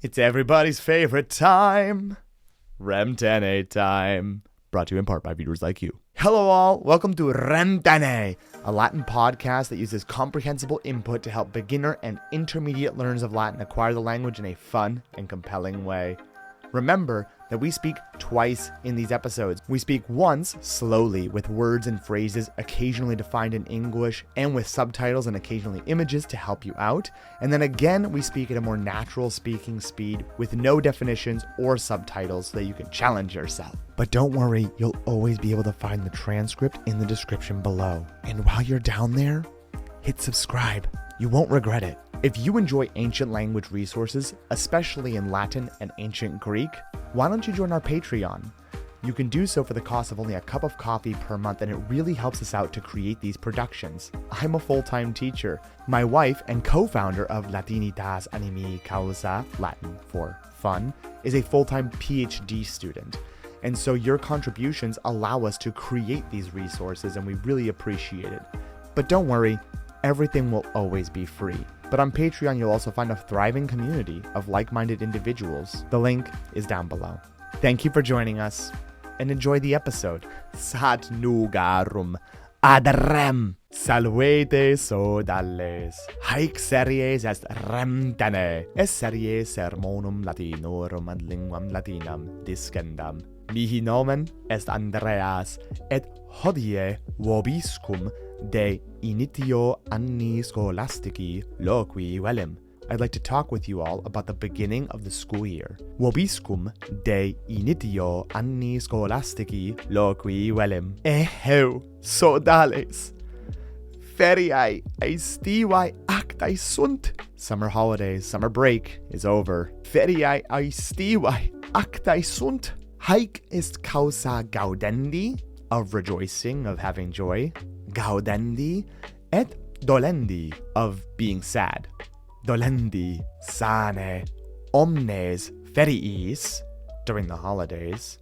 It's everybody's favorite time. Rem Tene time. Brought to you in part by viewers like you. Hello all, welcome to Rem Tene, a Latin podcast that uses comprehensible input to help beginner and intermediate learners of Latin acquire the language in a fun and compelling way. Remember that we speak twice in these episodes. We speak once slowly with words and phrases occasionally defined in English and with subtitles and occasionally images to help you out. And then again, we speak at a more natural speaking speed with no definitions or subtitles so that you can challenge yourself. But don't worry, you'll always be able to find the transcript in the description below. And while you're down there, hit subscribe. You won't regret it. If you enjoy ancient language resources, especially in Latin and ancient Greek, why don't you join our Patreon? You can do so for the cost of only a cup of coffee per month, and it really helps us out to create these productions. I'm a full-time teacher. My wife and co-founder of Latinitas Animi Causa, Latin for fun, is a full-time PhD student. And so your contributions allow us to create these resources, and we really appreciate it. But don't worry, everything will always be free. But on Patreon, you'll also find a thriving community of like-minded individuals. The link is down below. Thank you for joining us, and enjoy the episode. Sat nugarum ad rem. Salvete sodales. Haec series est Rem Tene. Es series sermonum latinorum ad linguam latinam discendam. Mihi nomen est Andreas, et hodie vobiscum de initio anni scholastici loqui velim. I'd like to talk with you all about the beginning of the school year. Vobiscum de initio anni scholastici loqui velim. Eheu, sodales. Feriae aestivae actae sunt. Summer holidays, summer break is over. Feriae aestivae actae sunt. Haec est causa gaudendi, of rejoicing, of having joy. Gaudendi et dolendi, of being sad. Dolendi sane omnes feriis, during the holidays.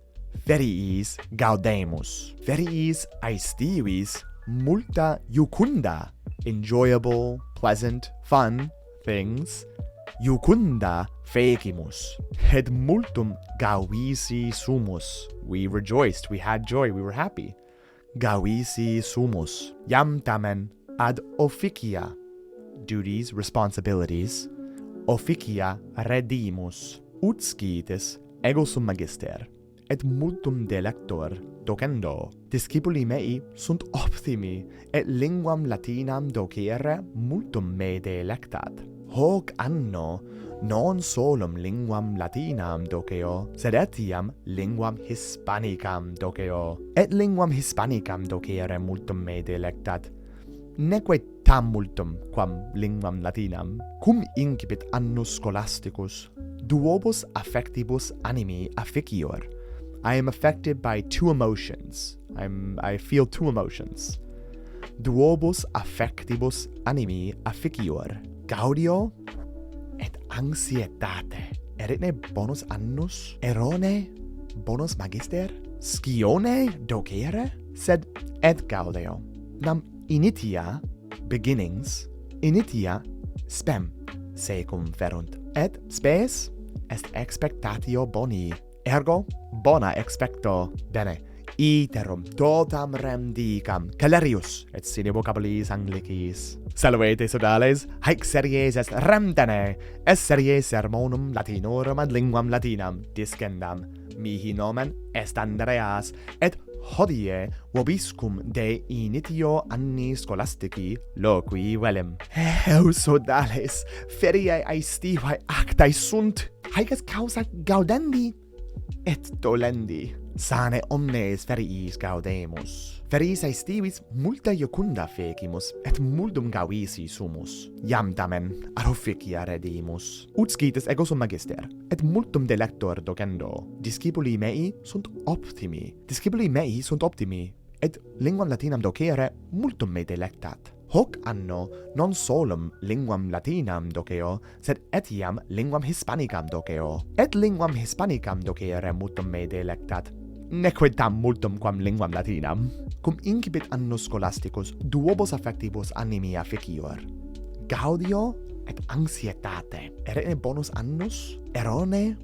Feriis gaudemus. Feriis aestivis multa iucunda, enjoyable, pleasant, fun things. Iucunda fecimus, et multum gauisi sumus. We rejoiced, we had joy, we were happy. Gauisi sumus. Iam tamen ad officia, duties, responsibilities. Officia redimus. Ut scitis ego sum magister, et multum delector docendo. Discipuli mei sunt optimi, et linguam latinam docere multum me delectat. Hoc anno non solum linguam latinam doceo, sed etiam linguam hispanicam doceo. Et linguam hispanicam docere multum me delectat. Neque tam multum quam linguam latinam. Cum incipit annus scholasticus, duobus affectibus animi afficior. I am affected by two emotions. I feel two emotions. Duobus affectibus animi afficior. Gaudio et anxietate. Eritne bonus annus, erone bonus magister, scione docere, sed et gaudeo. Nam initia, beginnings, initia spem secum ferunt, et spes est expectatio boni, ergo bona expecto. Bene, iterum totam rem dicam calerius et sine vocabulis anglicis. Salvete sodales, haec series est Rem Tene, es series sermonum latinorum ad linguam latinam discendam. Mihi nomen est Andreas, et hodie vobiscum de initio anni scholastici loqui velim. Heu sodales, feriae aestivae actae sunt. Haec est causa gaudendi et dolendi. Sane omnes feriis gaudemus. Feriis aestivis multa iucunda fecimus, et multum gauisi sumus. Iam tamen ad officia redimus. Ut scitis ego sum magister, et multum delector docendo. Discipuli mei sunt optimi. Discipuli mei sunt optimi, et linguam latinam docere multum me delectat. Hoc anno non solum linguam latinam doceo, sed etiam linguam hispanicam doceo. Et linguam hispanicam docere multum me delectat. Neque tam multum quam linguam latinam. Cum incipit annus scholasticus, duobus affectibus animi afficior. Gaudio et anxietate. Erene bonus annus, erone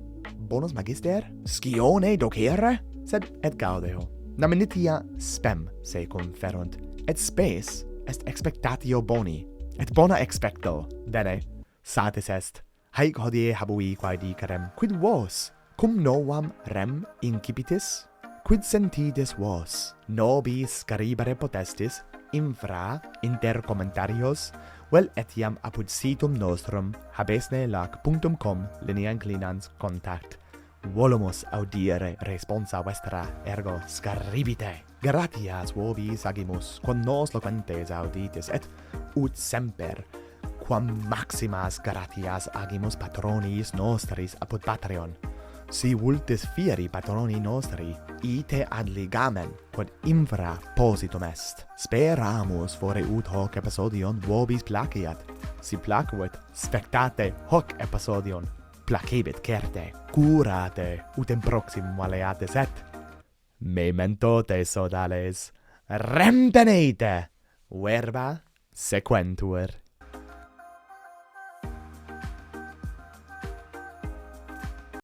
bonus magister, scione docere, sed et gaudeo. Naminitia spem se conferunt, et spes est expectatio boni, et bona expecto. Bene, satis est. Haec hodie habui quae dicerem, quid vos, cum novam rem incipitis? Quid sentidis vos, nobis scaribere potestis, infra inter commentarios, vel etiam apud situm nostrum habesne lac punctum com linea inclinans contact. Volumus audire responsa vestra, ergo scaribite. Gratias vobis agimus, quam nos loquentes auditis, et ut semper, quam maximas gratias agimus patronis nostris apud Patreon. Si vultis fieri patroni nostri, ite ad ligamen, quod infra positum est. Speramus fore ut hoc episodion vobis placiat. Si placuit, spectate hoc episodion. Placebit certe, curate, utem proximum aleatis et memento te sodales, rem tenete, verba sequentur.